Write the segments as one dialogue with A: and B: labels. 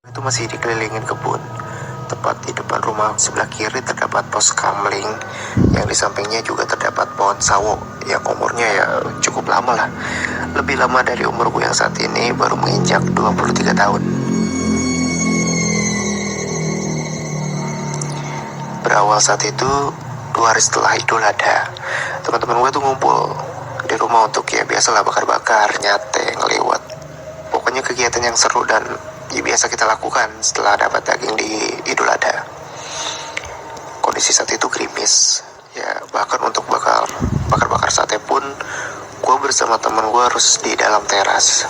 A: Itu masih dikelilingin kebun. Tepat di depan rumah sebelah kiri terdapat pos kamling, yang di sampingnya juga terdapat pohon sawo yang umurnya ya cukup lama lah. Lebih lama dari umurku yang saat ini baru menginjak 23 tahun. Berawal saat itu, 2 hari setelah Idul Adha, teman-teman gue tuh ngumpul di rumah untuk ya biasalah bakar-bakar, nyate, ngelewat. Pokoknya kegiatan yang seru dan ya biasa kita lakukan setelah dapat daging di Idul Adha. Kondisi saat itu gerimis, ya bahkan untuk bakar-bakar sate pun gue bersama teman gue harus di dalam teras.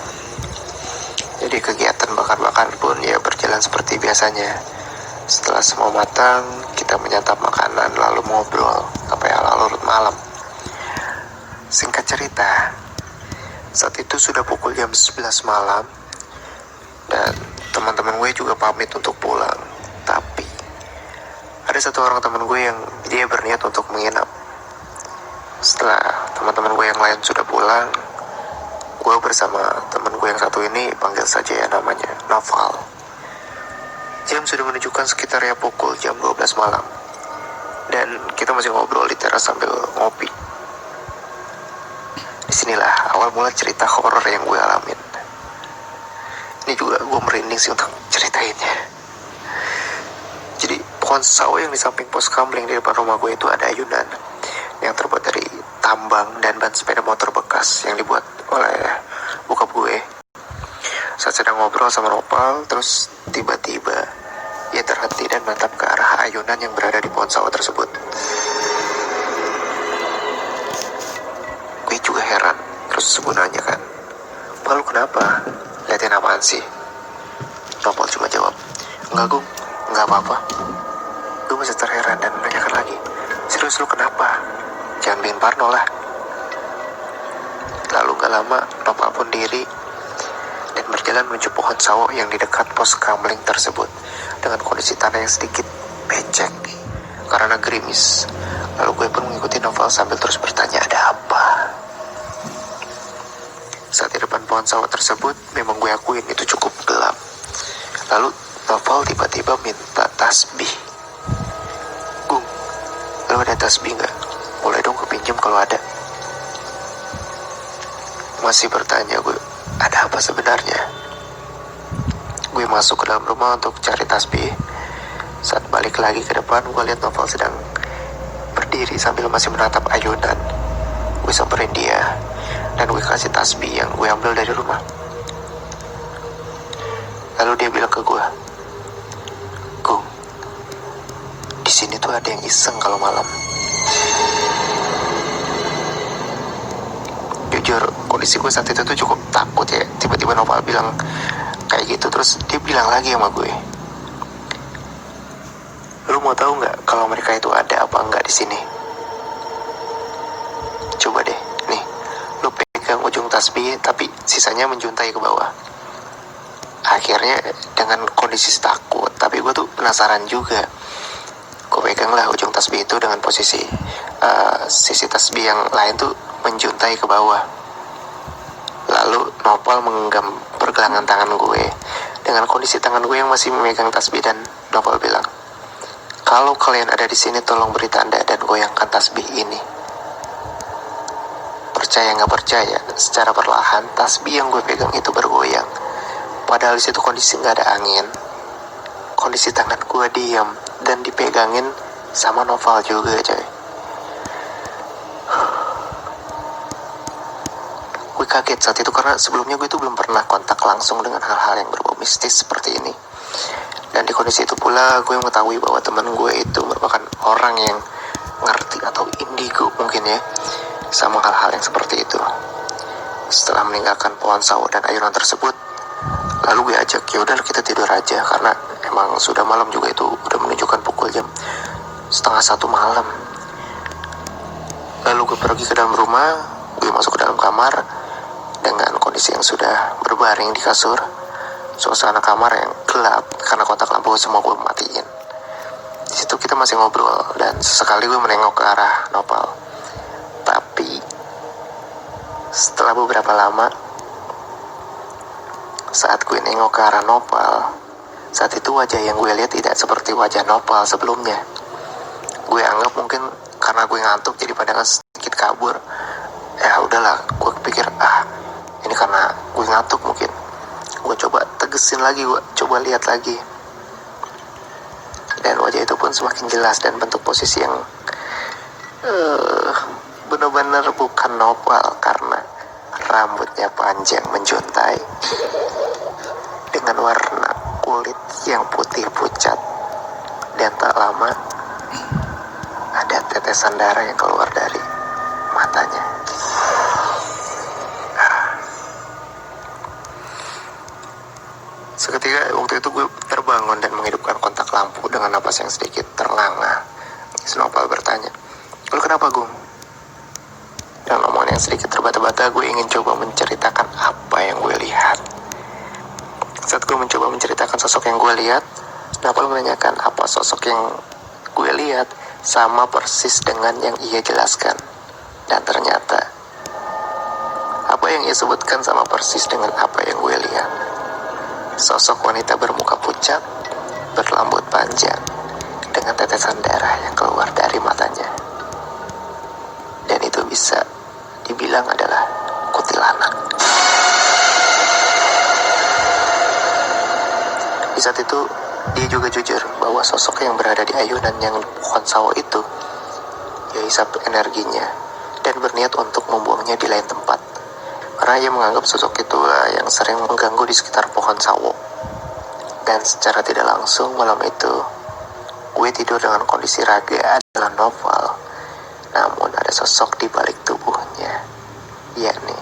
A: Jadi kegiatan bakar-bakar pun ya berjalan seperti biasanya. Setelah semua matang, kita menyantap makanan lalu ngobrol sampai larut malam. Singkat cerita, saat itu sudah pukul jam 11 malam dan teman-teman gue juga pamit untuk pulang. Tapi ada satu orang teman gue yang dia berniat untuk menginap. Setelah teman-teman gue yang lain sudah pulang, gue bersama teman gue yang satu ini, panggil saja ya namanya Noval. Jam sudah menunjukkan sekitar ya pukul jam 12 malam. Dan kita masih ngobrol di teras sambil ngopi. Disinilah awal mula cerita horor yang gue alamin. Ini juga gue merinding sih untuk ceritainnya. Jadi pohon sawo yang di samping pos kamling di depan rumah gue itu ada ayunan yang terbuat dari tambang dan ban sepeda motor bekas yang dibuat oleh bokap gue. Saat sedang ngobrol sama Nopal, terus tiba-tiba ia terhenti dan menatap ke arah ayunan yang berada di pohon sawo tersebut. Gue juga heran, terus gue nanya kan, "Pak, lu kenapa? Liatin apaan sih?" Nopal cuma jawab, "Enggak, Gung, enggak apa-apa." Gue masih terheran dan menanyakan lagi, "Serius lu kenapa? Jangan bikin parno lah." Lalu gak lama, Nopal pun diri dan berjalan menuju pohon sawo yang di dekat pos kamling tersebut dengan kondisi tanah yang sedikit becek karena gerimis. Lalu gue pun mengikuti Noval sambil terus bertanya ada apa. Saat di depan pohon sawo tersebut, memang gue akuin itu cukup gelap. Lalu Noval tiba-tiba minta tasbih. "Gung, lu ada tasbih gak? Boleh dong kepinjam kalau ada." Masih bertanya gue, ada apa sebenarnya? Gue masuk ke dalam rumah untuk cari tasbih. Saat balik lagi ke depan, gue lihat Noval sedang berdiri sambil masih menatap ayunan. Gue samperin dia dan gue kasih tasbih yang gue ambil dari rumah. Lalu dia bilang ke gue, "Gung, di sini tuh ada yang iseng kalau malam." Jujur, kondisi gue saat itu tuh cukup takut ya. Tiba-tiba Noval bilang kayak gitu, terus dia bilang lagi sama gue, "Lu mau tahu nggak kalau mereka itu ada apa enggak di sini? Coba deh, nih, lu pegang ujung tasbih tapi sisanya menjuntai ke bawah." Akhirnya dengan kondisi takut, tapi gue tuh penasaran juga. Gue pegang lah ujung tasbih itu dengan posisi sisi tasbih yang lain tuh menjuntai ke bawah. Lalu Nopal menggenggam pergelangan tangan gue dengan kondisi tangan gue yang masih memegang tasbih, dan Nopal bilang, "Kalau kalian ada di sini, tolong beri tanda dan goyangkan tasbih ini." Percaya nggak percaya, secara perlahan tasbih yang gue pegang itu bergoyang. Padahal disitu kondisi nggak ada angin. Kondisi tangan gue diam dan dipegangin sama Noval juga, coy. Gue kaget saat itu karena sebelumnya gue tuh belum pernah kontak langsung dengan hal-hal yang berbau mistis seperti ini. Dan di kondisi itu pula gue mengetahui bahwa teman gue itu merupakan orang yang ngerti atau indigo mungkin ya sama hal-hal yang seperti itu. Setelah meninggalkan pohon sawo dan ayunan tersebut, lalu gue ajak, "Ya udah kita tidur aja," karena emang sudah malam juga, itu udah menunjukkan pukul jam 12:30 malam. Lalu gue pergi ke dalam rumah, gue masuk ke dalam kamar dengan kondisi yang sudah berbaring di kasur. Suasana kamar yang gelap karena kotak lampu semua gue matiin. Di situ kita masih ngobrol dan sesekali gue menengok ke arah Nopal. Tapi setelah beberapa lama, saat gue nengok ke arah Nopal, Saat itu wajah yang gue lihat tidak seperti wajah Nopal sebelumnya. Gue anggap mungkin karena gue ngantuk jadi pandangan sedikit kabur. Ya udahlah, gue pikir ini karena gue ngantuk mungkin. Gue coba tegesin lagi, gue coba lihat lagi. Dan wajah itu pun semakin jelas dan bentuk posisi yang benar-benar bukan Nopal karena rambutnya panjang menjuntai dengan warna kulit yang putih pucat, dan tak lama ada tetesan darah yang keluar dari matanya. Seketika waktu itu gue terbangun dan menghidupkan kontak lampu dengan napas yang sedikit ternganga. Nopal bertanya, "Lu kenapa, Gung?" Dengan omongan yang sedikit terbata-bata, gue ingin coba menceritakan apa yang gue lihat. Saat gue mencoba menceritakan sosok yang gue lihat, Nopal menanyakan apa sosok yang gue lihat sama persis dengan yang ia jelaskan. Dan ternyata, apa yang ia sebutkan sama persis dengan apa yang gue lihat. Sosok wanita bermuka pucat, berrambut panjang, dengan tetesan darah yang keluar dari matanya. Dan itu bisa dibilang adalah kuntilanak. Di saat itu, dia juga jujur bahwa sosok yang berada di ayunan yang pohon sawo itu, ia hisap energinya dan berniat untuk membuangnya di lain tempat. Karena ia menganggap sosok itulah yang sering mengganggu di sekitar pohon sawo. Dan secara tidak langsung malam itu, gue tidur dengan kondisi raga adalah Nopal. Namun ada sosok di balik tubuhnya, yakni